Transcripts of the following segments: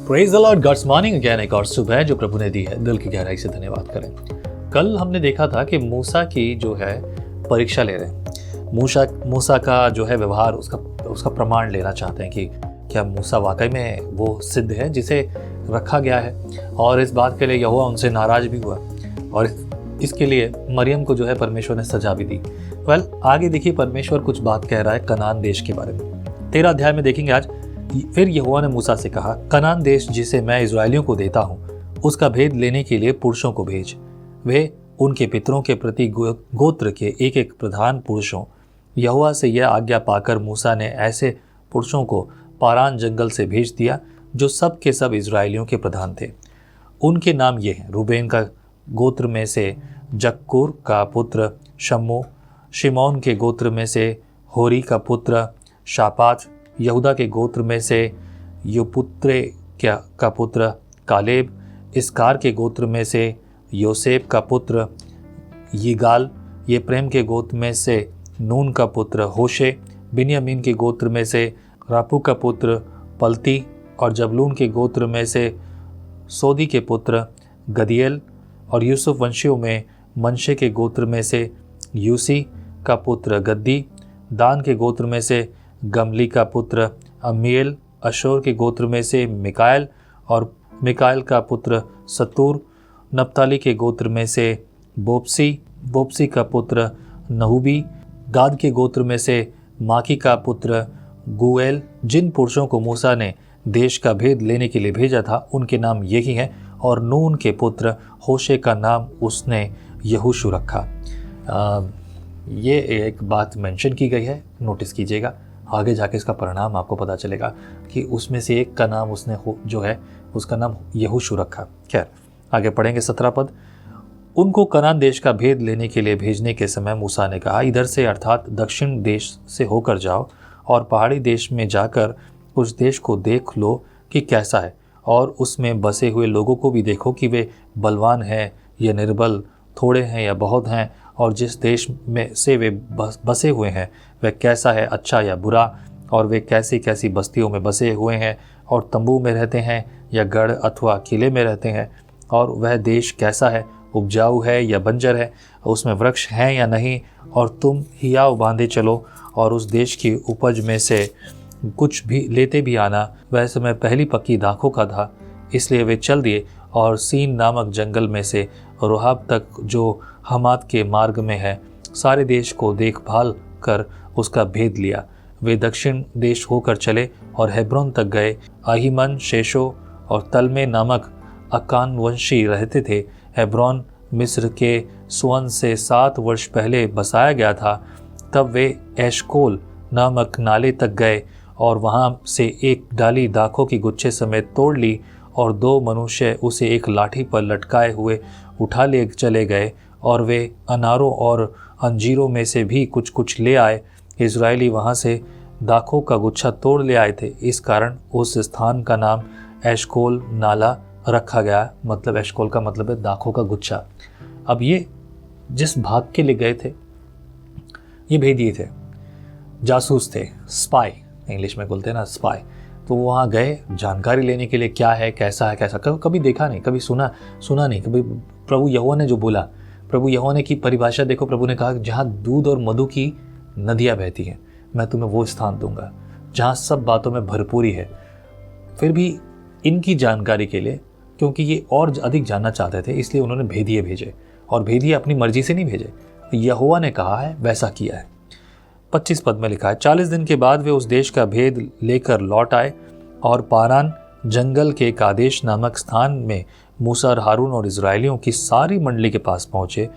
Praise the Lord, God's morning again. एक और सुबह जो प्रभु ने दी है, दिल की गहराई से धन्यवाद करें। कल हमने देखा था कि मूसा की जो है परीक्षा ले रहे हैं। मूसा का जो है व्यवहार, उसका प्रमाण लेना चाहते हैं कि क्या मूसा वाकई में वो सिद्ध है जिसे रखा गया है। और इस बात के लिए यहोवा उनसे नाराज भी हुआ और इसके लिए मरियम को जो है परमेश्वर ने सजा भी दी। आगे देखिए परमेश्वर कुछ बात कह रहा है कनान देश के बारे में। 13 अध्याय में देखेंगे आज। फिर यहोवा ने मूसा से कहा, कनान देश जिसे मैं इस्राएलियों को देता हूँ, उसका भेद लेने के लिए पुरुषों को भेज। वे उनके पितरों के प्रति गोत्र के एक एक प्रधान पुरुषों। यहोवा से यह आज्ञा पाकर मूसा ने ऐसे पुरुषों को पारान जंगल से भेज दिया जो सब के सब इस्राएलियों के प्रधान थे। उनके नाम ये हैं: रूबेन का गोत्र में से जक्कूर का पुत्र शम्मू, शिमोन के गोत्र में से होरी का पुत्र शापात, यहूदा के गोत्र में से युपुत्रे का पुत्र कालेब, इसकार के गोत्र में से योसेफ का पुत्र यिगाल, ये प्रेम के गोत्र में से नून का पुत्र होशे, बिन्यामीन के गोत्र में से रापू का पुत्र पलती, और जबलून के गोत्र में से सोदी के पुत्र गदियल, और यूसुफ वंशियों में मनशे के गोत्र में से यूसी का पुत्र गद्दी, दान के गोत्र में से गमली का पुत्र अमीएल, अशोर के गोत्र में से मिकायल और मिकायल का पुत्र सतूर, नप्ताली के गोत्र में से बोप्सी का पुत्र नहुबी, गाद के गोत्र में से माकी का पुत्र गुएल। जिन पुरुषों को मूसा ने देश का भेद लेने के लिए भेजा था उनके नाम यही हैं, और नून के पुत्र होशे का नाम उसने यहोशू रखा। ये एक बात मेंशन की गई है, नोटिस कीजिएगा। आगे जाके इसका परिणाम आपको पता चलेगा कि उसमें से एक का नाम उसने जो है उसका नाम यहोशू रखा। खैर आगे पढ़ेंगे 17 पद। उनको कनान देश का भेद लेने के लिए भेजने के समय मूसा ने कहा, इधर से अर्थात दक्षिण देश से होकर जाओ और पहाड़ी देश में जाकर उस देश को देख लो कि कैसा है, और उसमें बसे हुए लोगों को भी देखो कि वे बलवान हैं या निर्बल, थोड़े हैं या बहुत हैं, और जिस देश में से वे बसे हुए हैं वह कैसा है, अच्छा या बुरा, और वे कैसी कैसी बस्तियों में बसे हुए हैं, और तंबू में रहते हैं या गढ़ अथवा किले में रहते हैं, और वह देश कैसा है, उपजाऊ है या बंजर है, उसमें वृक्ष हैं या नहीं, और तुम हियाव बांधे चलो और उस देश की उपज में से कुछ भी लेते भी आना। वह समय पहली पक्की दाखों का था, इसलिए वे चल दिए और सीन नामक जंगल में से रोहाब तक जो हमात के मार्ग में है, सारे देश को देखभाल कर उसका भेद लिया। वे दक्षिण देश होकर चले और हेब्रोन तक गए। अहीमन, शेशो और तलमे नामक अकान वंशी रहते थे। हेब्रोन मिस्र के सुवन से 7 वर्ष पहले बसाया गया था। तब वे एशकोल नामक नाले तक गए और वहाँ से एक डाली दाखों की गुच्छे समेत तोड़ ली, और 2 मनुष्य उसे एक लाठी पर लटकाए हुए उठा ले चले गए, और वे अनारों और अंजीरों में से भी कुछ कुछ ले आए। इज़राइली वहाँ से दाखों का गुच्छा तोड़ ले आए थे, इस कारण उस स्थान का नाम एशकोल नाला रखा गया। मतलब एशकोल का मतलब है दाखों का गुच्छा। अब ये जिस भाग के लिए गए थे, ये भेदिए थे, जासूस थे, स्पाई इंग्लिश में बोलते हैं ना, स्पाई। तो वहाँ गए जानकारी लेने के लिए, क्या है, कैसा है, कैसा। कभी देखा नहीं, कभी सुना नहीं, कभी प्रभु यहोवा ने जो बोला, प्रभु यहोवा ने की परिभाषा देखो। प्रभु ने कहा, जहाँ दूध और मधु की नदियाँ बहती हैं, मैं तुम्हें वो स्थान दूंगा जहाँ सब बातों में भरपूरी है। फिर भी इनकी जानकारी के लिए, क्योंकि ये और अधिक जानना चाहते थे, इसलिए उन्होंने भेदिए भेजे, और भेदिए अपनी मर्जी से नहीं भेजे, यहोवा ने कहा है वैसा किया है। 25 पद में लिखा है, 40 दिन के बाद वे उस देश का भेद लेकर लौट आए और पारान जंगल के कादेश नामक स्थान में मूसा और हारून और इज़राइलियों की सारी मंडली के पास पहुँचे,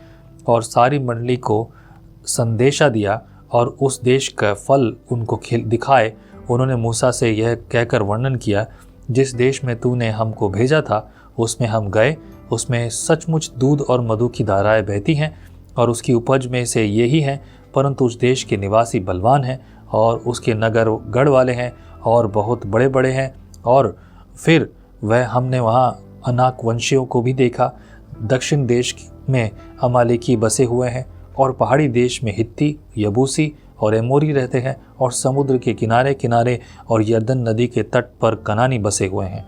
और सारी मंडली को संदेशा दिया और उस देश का फल उनको दिखाए। उन्होंने मूसा से यह कहकर वर्णन किया, जिस देश में तूने हमको भेजा था उसमें हम गए, उसमें सचमुच दूध और मधु की धाराएं बहती हैं, और उसकी उपज में से यही हैं, परंतु उस देश के निवासी बलवान हैं, और उसके नगर गढ़ वाले हैं और बहुत बड़े बड़े हैं। और फिर हमने वहाँ अनाक वंशियों को भी देखा। दक्षिण देश में अमालेकी बसे हुए हैं, और पहाड़ी देश में हित्ती, यबूसी और एमोरी रहते हैं, और समुद्र के किनारे किनारे और यरदन नदी के तट पर कनानी बसे हुए हैं।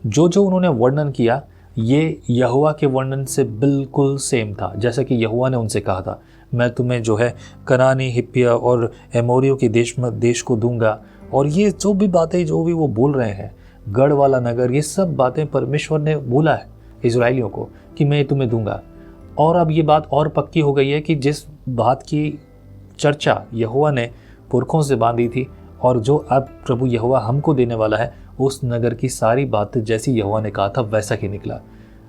जो जो उन्होंने वर्णन किया ये यहोवा के वर्णन से बिल्कुल सेम था। जैसा कि यहोवा ने उनसे कहा था, मैं तुम्हें जो है कनानी, हिप्पिया और एमोरियों के देश को दूंगा। और ये जो भी बातें जो भी वो बोल रहे हैं, गढ़ वाला नगर, ये सब बातें परमेश्वर ने बोला है इजराइलियों को कि मैं तुम्हें दूंगा। और अब ये बात और पक्की हो गई है कि जिस बात की चर्चा यहोवा ने पुरखों से बांधी थी और जो अब प्रभु यहोवा हमको देने वाला है, उस नगर की सारी बातें जैसी यहोवा ने कहा था वैसा ही निकला।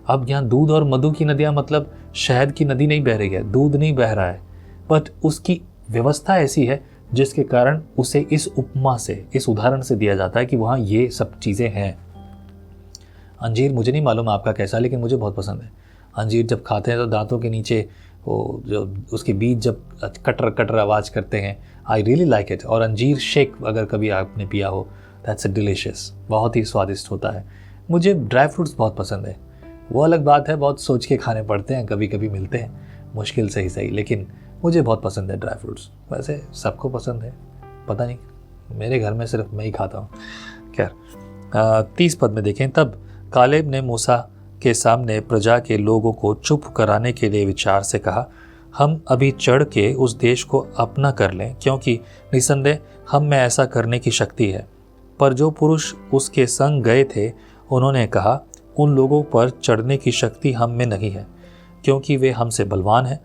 अब यहाँ दूध और मधु की नदियाँ, मतलब शहद की नदी नहीं बह रही है, दूध नहीं बह रहा है, बट उसकी व्यवस्था ऐसी है जिसके कारण उसे इस उपमा से, इस उदाहरण से दिया जाता है कि वहाँ ये सब चीज़ें हैं। अंजीर मुझे नहीं मालूम आपका कैसा, लेकिन मुझे बहुत पसंद है। अंजीर जब खाते हैं तो दांतों के नीचे वो जो उसके बीज जब कटर कटर आवाज़ करते हैं, आई रियली लाइक इट। और अंजीर शेक अगर कभी आपने पिया हो, दैट्स अ डिलीशियस, बहुत ही स्वादिष्ट होता है। मुझे ड्राई फ्रूट्स बहुत पसंद है। वो अलग बात है, बहुत सोच के खाने पड़ते हैं, कभी कभी मिलते हैं मुश्किल से ही सही, लेकिन मुझे बहुत पसंद है ड्राई फ्रूट्स। वैसे सबको पसंद है, पता नहीं, मेरे घर में सिर्फ मैं ही खाता हूँ। खैर 30 पद में देखें, तब कालेब ने मूसा के सामने प्रजा के लोगों को चुप कराने के लिए विचार से कहा, हम अभी चढ़ के उस देश को अपना कर लें, क्योंकि निसंदेह हम में ऐसा करने की शक्ति है। पर जो पुरुष उसके संग गए थे उन्होंने कहा, उन लोगों पर चढ़ने की शक्ति हम में नहीं है, क्योंकि वे हमसे बलवान हैं।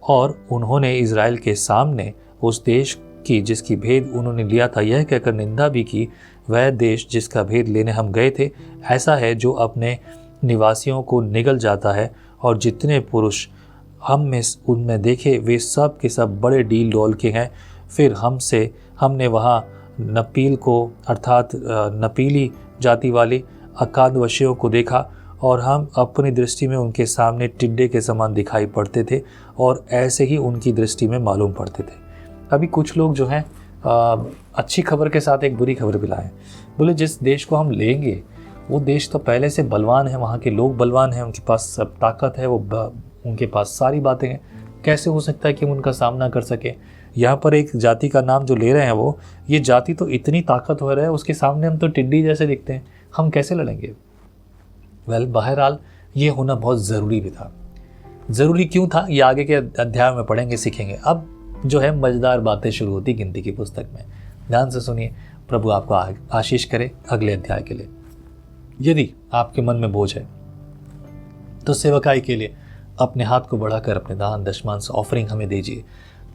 और उन्होंने इज़राइल के सामने उस देश की जिसकी भेद उन्होंने लिया था यह कहकर निंदा भी की, वह देश जिसका भेद लेने हम गए थे ऐसा है जो अपने निवासियों को निगल जाता है, और जितने पुरुष हम में उनमें देखे वे सब के सब बड़े डील डोल के हैं। फिर हमने वहाँ नपील को अर्थात नपीली जाति वाली अकादवशियों को देखा, और हम अपनी दृष्टि में उनके सामने टिड्डे के समान दिखाई पड़ते थे, और ऐसे ही उनकी दृष्टि में मालूम पड़ते थे। अभी कुछ लोग जो हैं अच्छी खबर के साथ एक बुरी खबर भी लाए, बोले जिस देश को हम लेंगे वो देश तो पहले से बलवान है, वहाँ के लोग बलवान हैं, उनके पास सब ताकत है, उनके पास सारी बातें हैं, कैसे हो सकता है कि हम उनका सामना कर सके। यहाँ पर एक जाति का नाम जो ले रहे हैं वो, ये जाति तो इतनी ताकतवर है, उसके सामने हम तो टिड्डी जैसे दिखते हैं, हम कैसे लड़ेंगे। बहरहाल ये होना बहुत ज़रूरी भी था। ज़रूरी क्यों था ये आगे के अध्याय में पढ़ेंगे, सीखेंगे। अब जो है मज़ेदार बातें शुरू होती गिनती की पुस्तक में, ध्यान से सुनिए। प्रभु आपको आशीष करे अगले अध्याय के लिए। यदि आपके मन में बोझ है तो सेवकाई के लिए अपने हाथ को बढ़ाकर अपने दान दशमांश ऑफरिंग हमें दीजिए।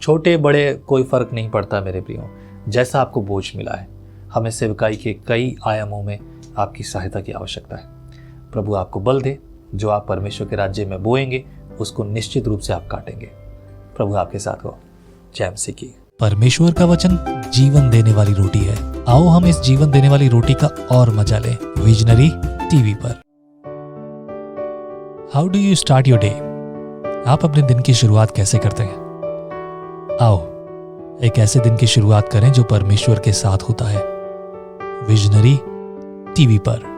छोटे बड़े कोई फ़र्क नहीं पड़ता मेरे प्रियो, जैसा आपको बोझ मिला है। हमें सेवकाई के कई आयामों में आपकी सहायता की आवश्यकता है। प्रभु आपको बल दे, जो आप परमेश्वर के राज्य में बोएंगे उसको निश्चित रूप से आप काटेंगे। प्रभु आपके साथ हो। जय मसीह की। परमेश्वर का वचन जीवन देने वाली रोटी है। आओ हम इस जीवन देने वाली रोटी का और मजा लें विजनरी टीवी पर। How do you start your day? आप अपने दिन की शुरुआत कैसे करते हैं? आओ एक ऐसे दिन की शुरुआत करें जो परमेश्वर के साथ होता है। विजनरी टीवी पर।